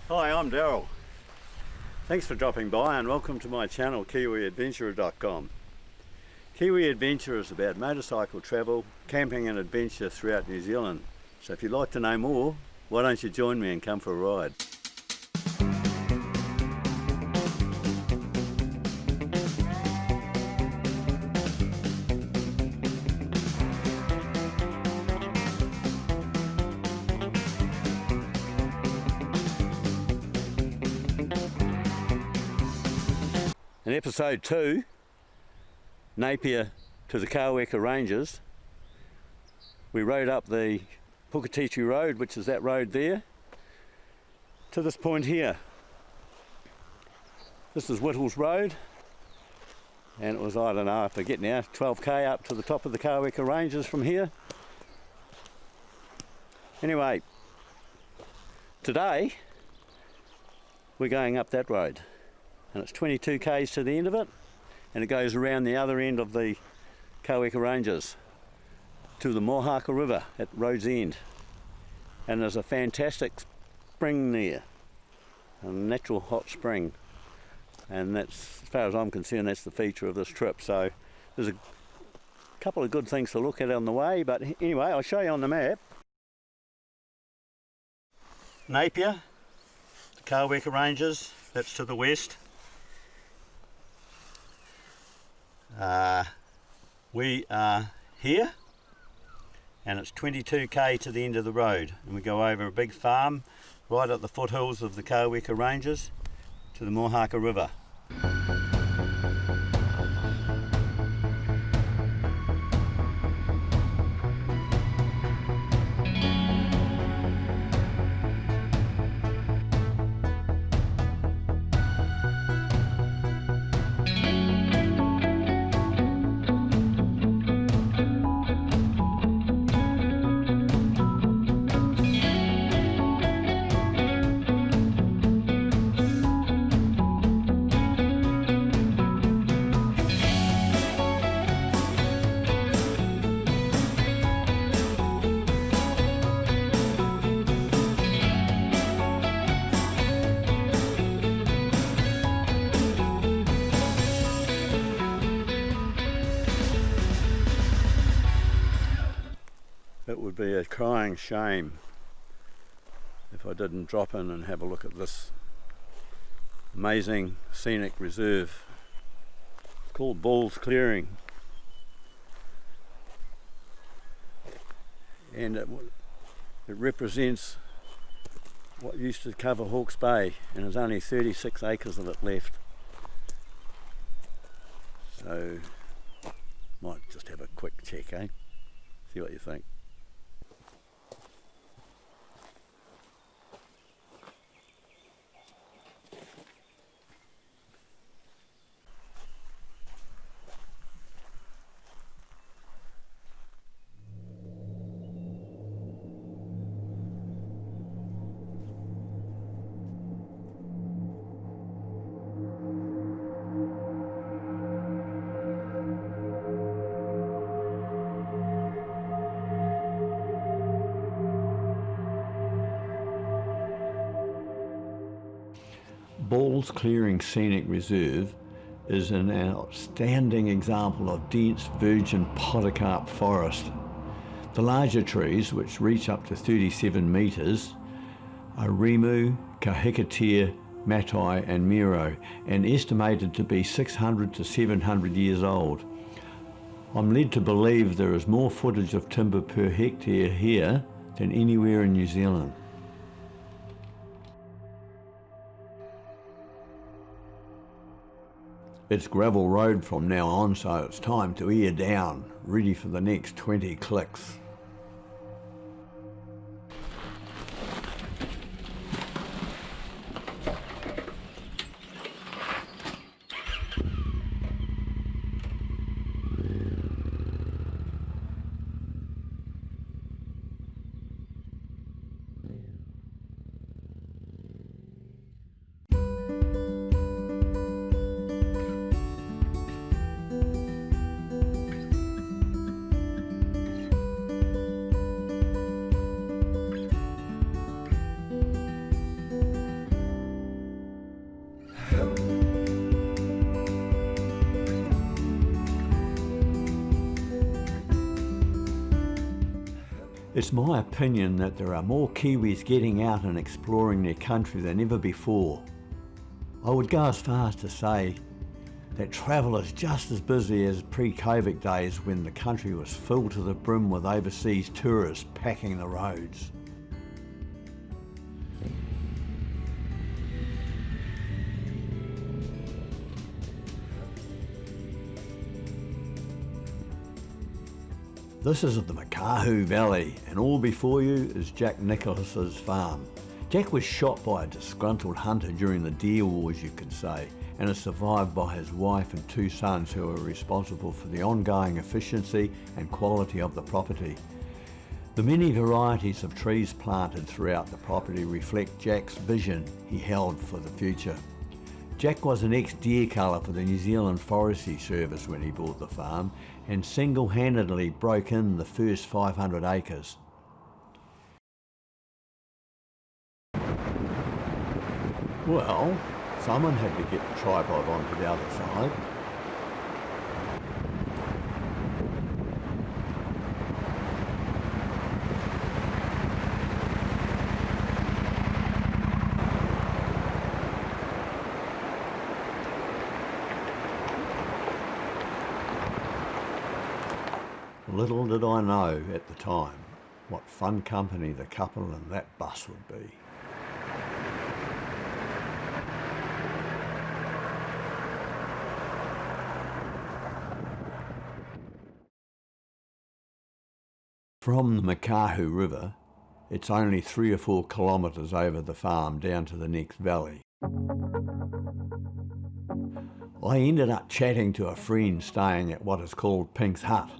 Hi, I'm Daryl. Thanks for dropping by and welcome to my channel KiwiAdventurer.com. Kiwi Adventure is about motorcycle travel, camping and adventure throughout New Zealand. So if you'd like to know more, why don't you join me and come for a ride? In episode 2, Napier to the Kaweka Ranges, we rode up the Puketitu Road, which is that road there, to this point here. This is Whittles Road, and it was, I don't know, I forget now, 12k up to the top of the Kaweka Ranges from here. Anyway, today we're going up that road. And it's 22 k's to the end of it, and it goes around the other end of the Kaweka Ranges to the Mohaka River at road's end. And there's a fantastic spring there, a natural hot spring, and that's, as far as I'm concerned, that's the feature of this trip. So there's a couple of good things to look at on the way, but anyway, I'll show you on the map. Napier, the Kaweka Ranges, that's to the west. We are here, and it's 22k to the end of the road, and we go over a big farm right at the foothills of the Kaweka Ranges to the Mohaka River. It would be a crying shame if I didn't drop in and have a look at this amazing scenic reserve called Bulls Clearing. And it represents what used to cover Hawke's Bay, and there's only 36 acres of it left. So might just have a quick check, eh? See what you think. Bulls Clearing Scenic Reserve is an outstanding example of dense virgin podocarp forest. The larger trees, which reach up to 37 metres, are Rimu, Kahikatea, Matai and Miro, and estimated to be 600 to 700 years old. I'm led to believe there is more footage of timber per hectare here than anywhere in New Zealand. It's gravel road from now on, so it's time to ear down, ready for the next 20 clicks. It's my opinion that there are more Kiwis getting out and exploring their country than ever before. I would go as far as to say that travel is just as busy as pre-COVID days when the country was filled to the brim with overseas tourists packing the roads. This is the Makahu Valley, and all before you is Jack Nicholas's farm. Jack was shot by a disgruntled hunter during the deer wars, you could say, and is survived by his wife and 2 sons who are responsible for the ongoing efficiency and quality of the property. The many varieties of trees planted throughout the property reflect Jack's vision he held for the future. Jack was an ex-deer culler for the New Zealand Forestry Service when he bought the farm and single-handedly broke in the first 500 acres. Well, someone had to get the tripod onto the other side. Little did I know at the time what fun company the couple in that bus would be. From the Makahu River, it's only 3 or 4 kilometres over the farm down to the next valley. I ended up chatting to a friend staying at what is called Pink's Hut.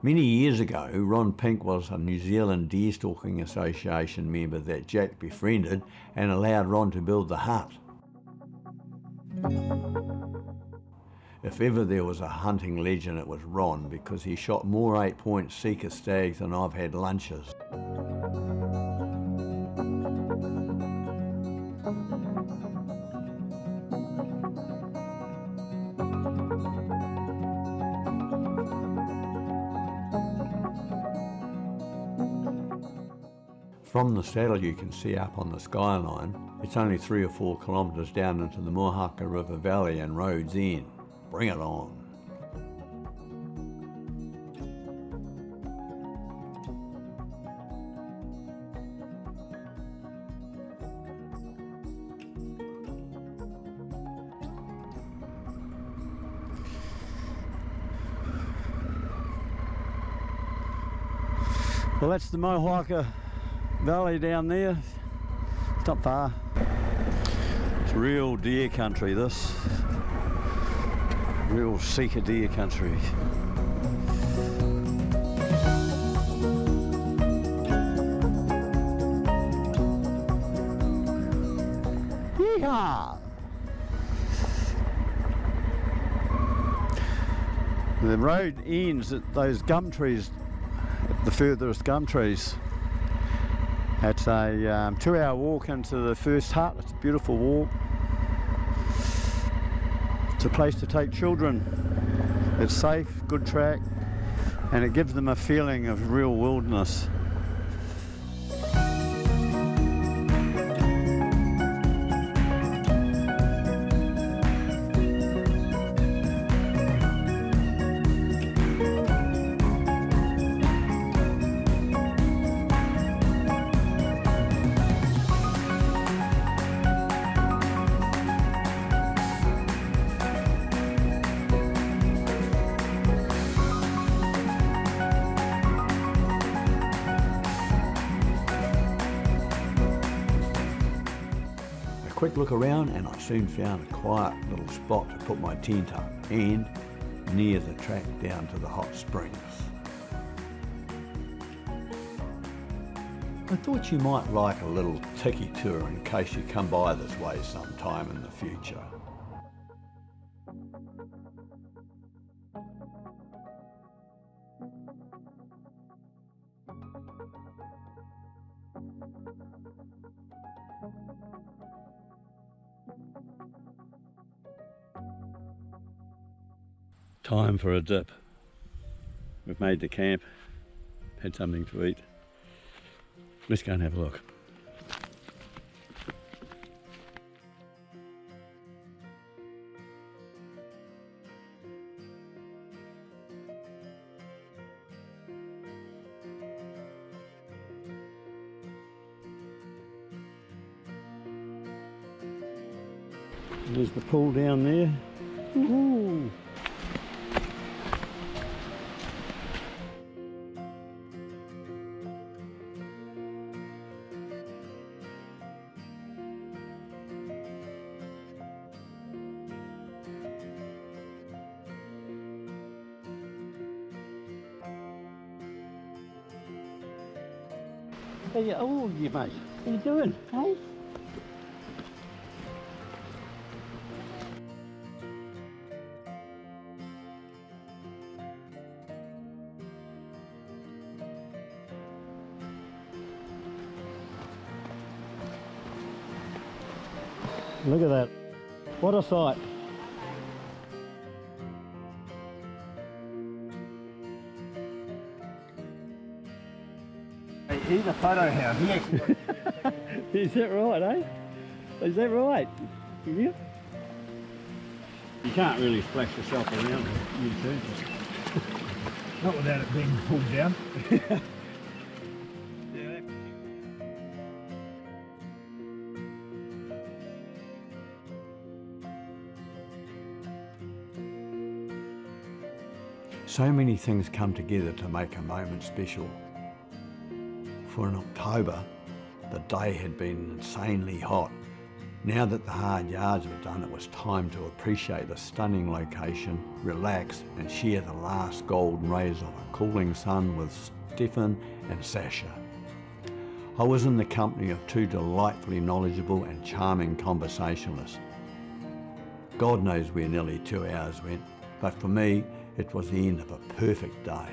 Many years ago, Ron Pink was a New Zealand Deer Stalking Association member that Jack befriended and allowed Ron to build the hut. If ever there was a hunting legend, it was Ron, because he shot more 8-point seeker stags than I've had lunches. From the saddle you can see up on the skyline, it's only 3 or 4 kilometres down into the Mohaka River Valley and Road's End. Bring it on. Well, that's the Mohaka Valley down there. It's not far. It's real deer country, this. Real seeker deer country. Yeehaw! The road ends at those gum trees, the furthest gum trees. It's a 2-hour walk into the first hut. It's a beautiful walk. It's a place to take children. It's safe, good track, and it gives them a feeling of real wilderness. Quick look around and I soon found a quiet little spot to put my tent up, and near the track down to the hot springs. I thought you might like a little tiki tour in case you come by this way sometime in the future. Time for a dip. We've made the camp, had something to eat. Let's go and have a look. There's the pool down there. Woohoo! Hey, oh, you mate, how you doing, hey? Look at that. What a sight. He's a photo hound. Is that right, eh? Is that right? Yeah. You can't really splash yourself around you too. Not without it being pulled down. So many things come together to make a moment special. For in October, the day had been insanely hot. Now that the hard yards were done, it was time to appreciate the stunning location, relax and share the last golden rays of a cooling sun with Stefan and Sasha. I was in the company of two delightfully knowledgeable and charming conversationalists. God knows where nearly 2 hours went, but for me, it was the end of a perfect day.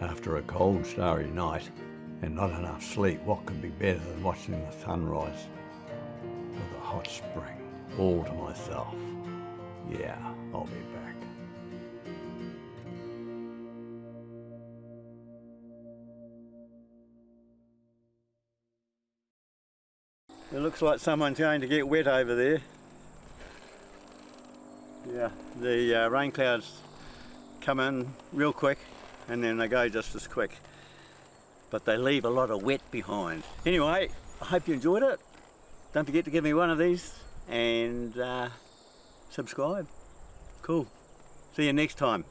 After a cold, starry night and not enough sleep, what could be better than watching the sunrise with a hot spring all to myself? Yeah, I'll be back. It looks like someone's going to get wet over there. Yeah, the rain clouds come in real quick and then they go just as quick. But they leave a lot of wet behind. Anyway, I hope you enjoyed it. Don't forget to give me one of these and subscribe. Cool. See you next time.